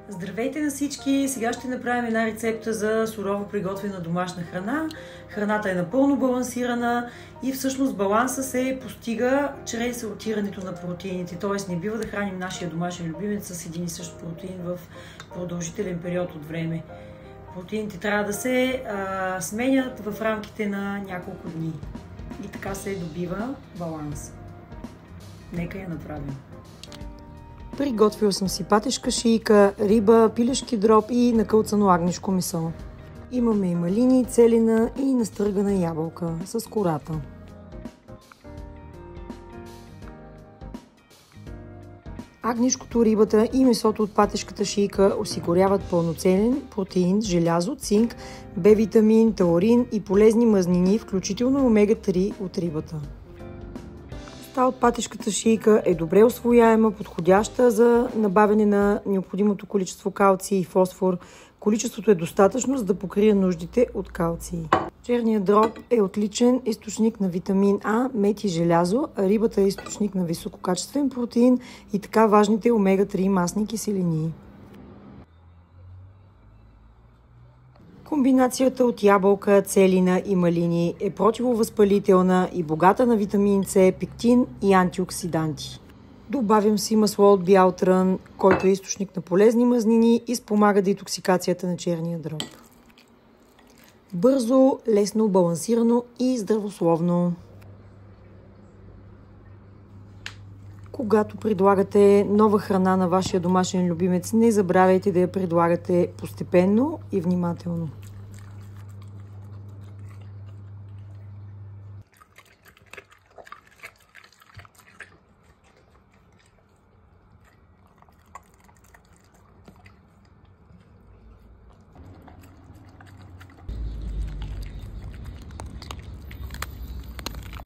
Здравейте на всички! Сега ще направим една рецепта за сурово приготвена домашна храна. Храната е напълно балансирана и всъщност баланса се постига чрез ротирането на протеините. Т.е. не бива да храним нашия домашен любимец с един и същ протеин в продължителен период от време. Протеините трябва да се сменят в рамките на няколко дни. И така се добива баланс. Нека я направим. Приготвил съм си патешка шийка, риба, пилешки дроб и накълцано агнешко месо. Имаме и малини, целина и настъргана ябълка с кората. Агнешкото, рибата и месото от патешката шийка осигуряват пълноценен протеин, желязо, цинк, Б-витамин, таурин и полезни мазнини, включително омега-3 от рибата. От патешката шийка е добре усвояема, подходяща за набавяне на необходимото количество калций и фосфор. Количеството е достатъчно, за да покрие нуждите от калций. Черният дроб е отличен източник на витамин А, мед и желязо, а рибата е източник на висококачествен протеин и така важните омега-3 масни киселини. Комбинацията от ябълка, целина и малини е противовъзпалителна и богата на витамин С, пектин и антиоксиданти. Добавям си масло от бял трън, който е източник на полезни мазнини и спомага детоксикацията на черния дроб. Бързо, лесно, балансирано и здравословно. Когато предлагате нова храна на вашия домашен любимец, не забравяйте да я предлагате постепенно и внимателно.